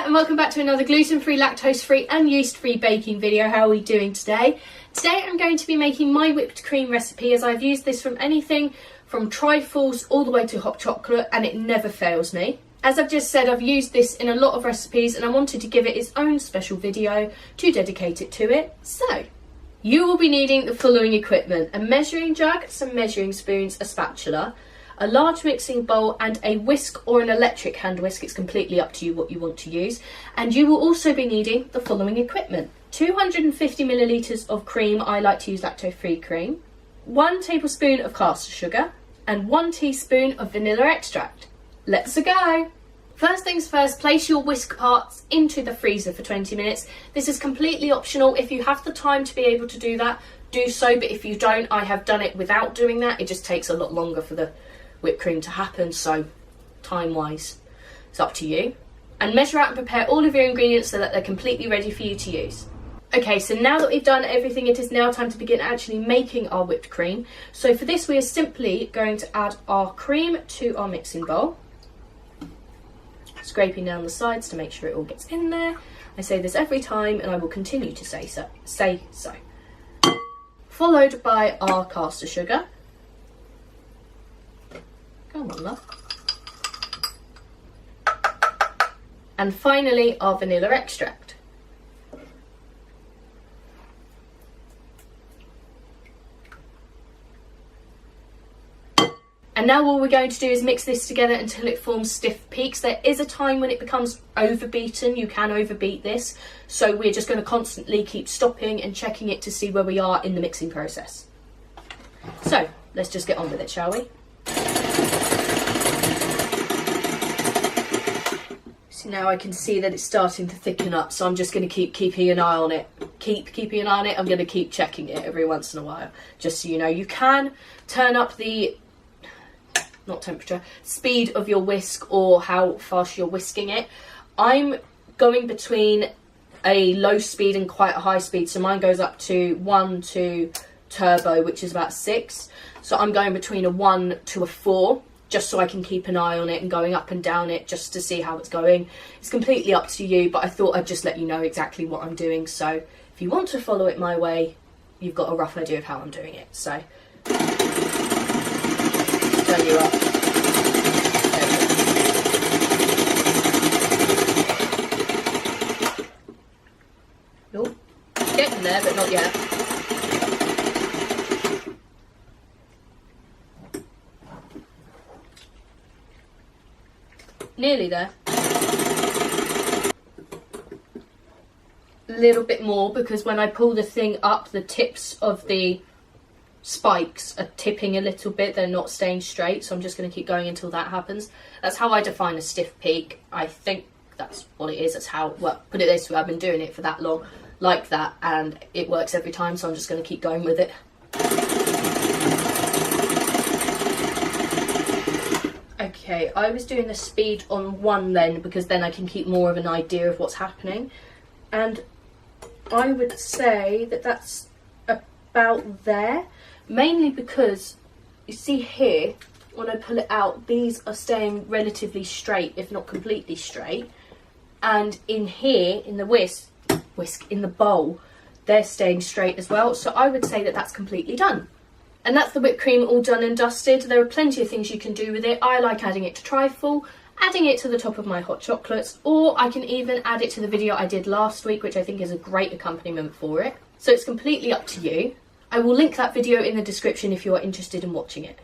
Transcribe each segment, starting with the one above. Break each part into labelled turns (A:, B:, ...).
A: and welcome back to another gluten-free, lactose-free and yeast-free baking video. How are we doing today? Today I'm going to be making my whipped cream recipe, as I've used this from anything from trifles all the way to hot chocolate and it never fails me. As I've just said, I've used this in a lot of recipes and I wanted to give it its own special video to dedicate it to it. So, you will be needing the following equipment: a measuring jug, some measuring spoons, a spatula, a large mixing bowl and a whisk or an electric hand whisk. It's completely up to you what you want to use. And you will also be needing the following equipment: 250 millilitres of cream, I like to use lactose-free cream, 1 tablespoon of caster sugar and 1 teaspoon of vanilla extract. Let's go! First things first, place your whisk parts into the freezer for 20 minutes. This is completely optional. If you have the time to be able to do that, do so, but if you don't, I have done it without doing that. It just takes a lot longer for the whipped cream to happen, so time-wise, it's up to you. And measure out and prepare all of your ingredients so that they're completely ready for you to use. Okay, so now that we've done everything, it is now time to begin actually making our whipped cream. So for this, we are simply going to add our cream to our mixing bowl, scraping down the sides to make sure it all gets in there. I say this every time and I will continue to say so. Followed by our caster sugar. Come on, love. And finally, our vanilla extract. And now all we're going to do is mix this together until it forms stiff peaks. There is a time when it becomes overbeaten. You can overbeat this. So we're just going to constantly keep stopping and checking it to see where we are in the mixing process. So let's just get on with it, shall we? So now I can see that it's starting to thicken up, so I'm just going to keep keeping an eye on it. Keeping an eye on it. I'm going to keep checking it every once in a while, just so you know. You can turn up the speed of your whisk or how fast you're whisking it. I'm going between a low speed and quite a high speed, so mine goes up to 1 to turbo, which is about 6. So I'm going between a 1 to a 4, just so I can keep an eye on it and going up and down it just to see how it's going. It's completely up to you, but I thought I'd just let you know exactly what I'm doing. So if you want to follow it my way, you've got a rough idea of how I'm doing it. So turn you up. Nope. Getting there, but not yet. Nearly there. A little bit more, because when I pull the thing up, the tips of the spikes are tipping a little bit. They're not staying straight, so I'm just going to keep going until that happens. That's how I define a stiff peak. I think that's what it is. That's how, well, put it this way, I've been doing it for that long like that and it works every time, so I'm just going to keep going with it. Okay, I was doing the speed on 1 then, because then I can keep more of an idea of what's happening. And I would say that that's about there, mainly because you see here, when I pull it out, these are staying relatively straight, if not completely straight. And in here, in the whisk, in the bowl, they're staying straight as well. So I would say that that's completely done. And that's the whipped cream all done and dusted. There are plenty of things you can do with it. I like adding it to trifle, adding it to the top of my hot chocolates, or I can even add it to the video I did last week, which I think is a great accompaniment for it. So it's completely up to you. I will link that video in the description if you are interested in watching it.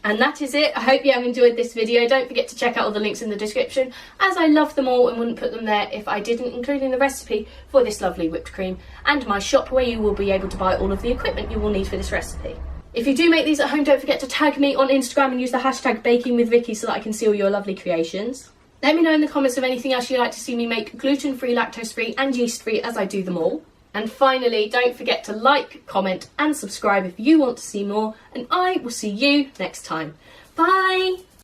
A: And that is it. I hope you have enjoyed this video. Don't forget to check out all the links in the description, as I love them all and wouldn't put them there if I didn't, including the recipe for this lovely whipped cream and my shop, where you will be able to buy all of the equipment you will need for this recipe. If you do make these at home, don't forget to tag me on Instagram and use the hashtag bakingwithvickiie so that I can see all your lovely creations. Let me know in the comments of anything else you'd like to see me make gluten-free, lactose-free and yeast-free, as I do them all. And finally, don't forget to like, comment and subscribe if you want to see more, and I will see you next time. Bye!